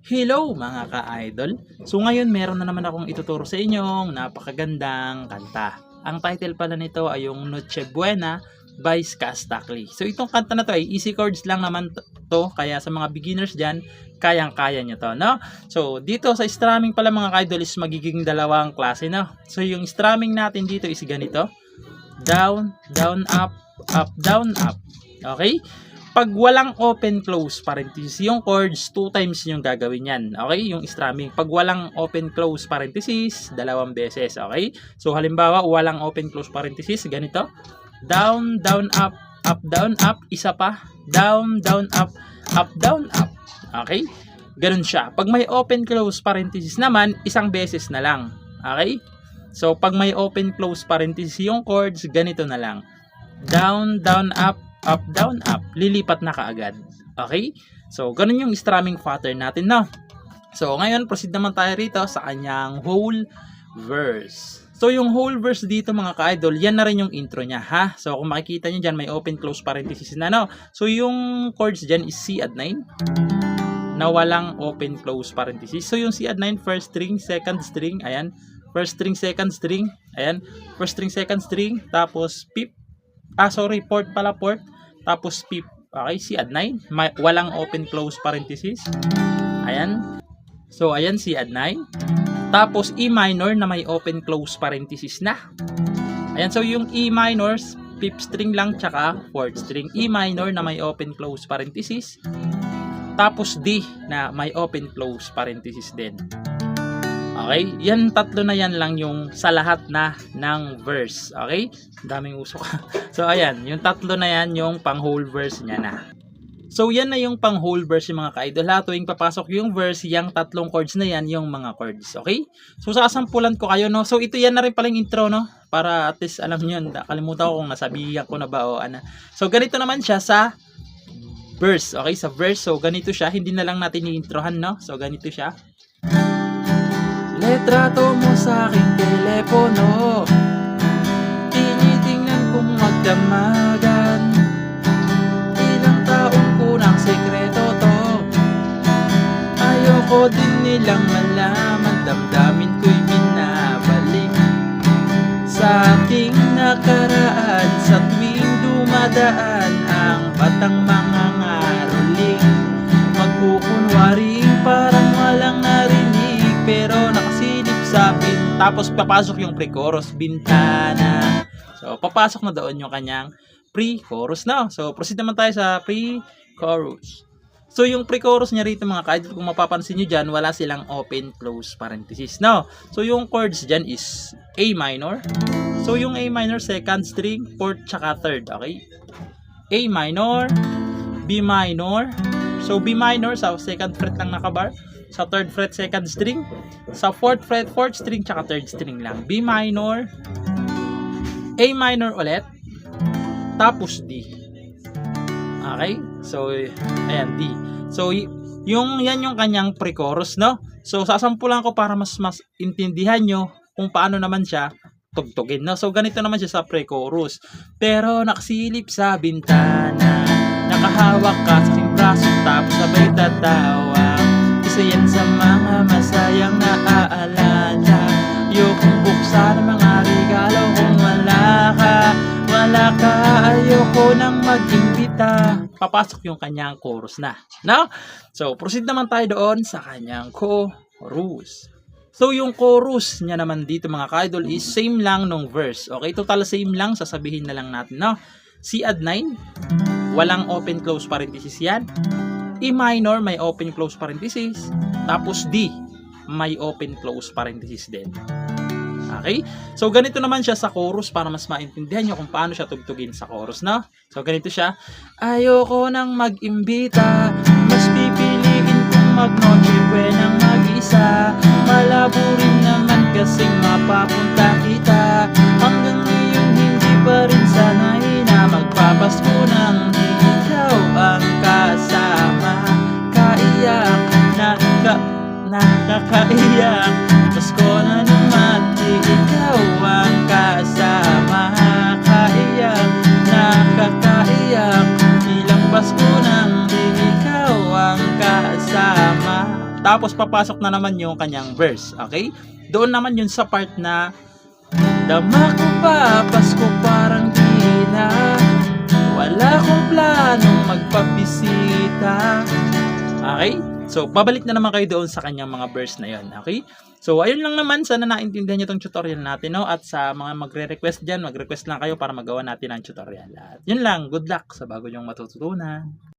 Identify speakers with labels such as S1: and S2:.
S1: Hello mga ka-idol! So ngayon meron na naman akong ituturo sa inyong napakagandang kanta. Ang title pala nito ay yung Noche Buena by Skaz Takli. So itong kanta na to ay easy chords lang naman to, kaya sa mga beginners dyan, kayang-kaya nyo to, no? So dito sa strumming pala mga ka-idol is magiging dalawang klase, no? So yung strumming natin dito is ganito. Down, down, up, up, down, up. Okay? Pag walang open close parenthesis yung chords, 2 times yung gagawin yan. Okay? Yung strumming. Pag walang open close parenthesis, 2 beses. Okay? So halimbawa, walang open close parenthesis, ganito. Down, down, up, down, up. Isa pa. Down, down, up, down, up. Okay? Ganun siya. Pag may open close parenthesis naman, 1 beses na lang. Okay? So pag may open close parenthesis yung chords, ganito na lang. Down, down, up, down, up. Lilipat na kaagad. Okay? So, ganun yung strumming pattern natin, no? So, ngayon, proceed naman tayo rito sa kanyang whole verse. So, yung whole verse dito, mga ka-idol, yan na rin yung intro niya, ha? So, kung makikita nyo dyan, may open close parenthesis na, no? So, yung chords dyan is C add 9 na walang open close parenthesis. So, yung C add 9, first string, second string, ayan. First string, second string, ayan. First string, second string, tapos fifth. Fourth pala, fourth. Tapos fifth. Okay, C add 9. Walang open close parenthesis. Ayan. So, ayan, C add 9. Tapos E minor na may open close parenthesis na. Ayan, so yung E minor, fifth string lang, tsaka fourth string. E minor na may open close parenthesis. Tapos D na may open close parenthesis din. Okay? Yan, tatlo na yan lang yung sa lahat na ng verse. Okay? Daming usok. So, ayan. Yung tatlo na yan yung pang whole verse niya na. So, yan na yung pang whole verse yung mga ka-idol. Tuwing papasok yung verse, yung tatlong chords na yan yung mga chords. Okay? So, sasampulan ko kayo, no? So, ito yan na rin pala yung intro, no? Para at least alam nyo, kalimutan ko kung nasabihan ko na ba o ano. So, ganito naman siya sa verse. Okay? Sa verse. So, ganito siya. Hindi na lang natin i-introhan, no? So, ganito siya. Letrato mo sa aking telepono, tinitingnan kong magdamagan. Ilang taong kunang sekreto to, ayoko din nilang malaman. Damdamin ko'y binabalik sa ating nakaraan. Sa tuwing dumadaan ang batang mga ngaroling, magkukunwaring parang walang narinig, pero nakasilip sa tapos papasok yung pre-chorus, bintana. So, papasok na doon yung kanyang pre-chorus na. So, proceed naman tayo sa pre-chorus. So, yung pre-chorus niya rito mga ka-idol, kung mapapansin nyo dyan, wala silang open-close parenthesis. No? So, yung chords dyan is A minor. So, yung A minor, second string, fourth, tsaka third. Okay? A minor, B minor. So, B minor, sa second fret lang nakabar. Sa third fret, second string. Sa fourth fret, fourth string, tsaka third string lang. B minor, A minor ulit, tapos D. Okay? So, ayan, D. So, yan yung kanyang pre-chorus, no? So, sasampulan ko para mas intindihan nyo kung paano naman siya tugtugin, no? So, ganito naman siya sa pre-chorus. Pero, nakasilip sa bintana, nakahawak ka sa aking braso, tapos sabay tatawa. Isa yan sa mga masayang naaalala. Ayokong buksan ang mga regalo kung wala ka, ayoko nang mag-imbita. Papasok yung kanyang chorus na, no? So, proceed naman tayo doon sa kanyang chorus. So, yung chorus niya naman dito mga ka-idol is same lang nung verse. Okay, total same lang, sasabihin na lang natin, no? C add 9, walang open close parenthesis yan. E minor, may open close parenthesis. Tapos D, may open close parenthesis din. Okay? So, ganito naman siya sa chorus para mas maintindihan nyo kung paano siya tugtugin sa chorus, no? So, ganito siya. Ayoko nang mag-imbita, mas pipiliin kong mag-noche buenang mag-isa. Malabo rin naman kasing mapapunta kita. Hanggang ngayon hindi pa rin sanay na magpapasko nang di ikaw ang kasama. Kaiyak, nakakaiyak, Pasko na naman di ikaw ang kasama. Kaiyak, nakakaiyak, ilang Pasko nang di ikaw ang kasama. Tapos papasok na naman yung kanyang verse. Okay? Doon naman yun sa part na dama ko pa, Pasko parang di na, wala akong planong magpabisita. Okay? So, babalik na naman kayo doon sa kanyang mga verse na yon. Okay? So, ayun lang naman. Sana naintindihan nyo itong tutorial natin, no? At sa mga magre-request dyan, mag-request lang kayo para magawa natin ang tutorial. At yun lang. Good luck sa bago nyong matututunan.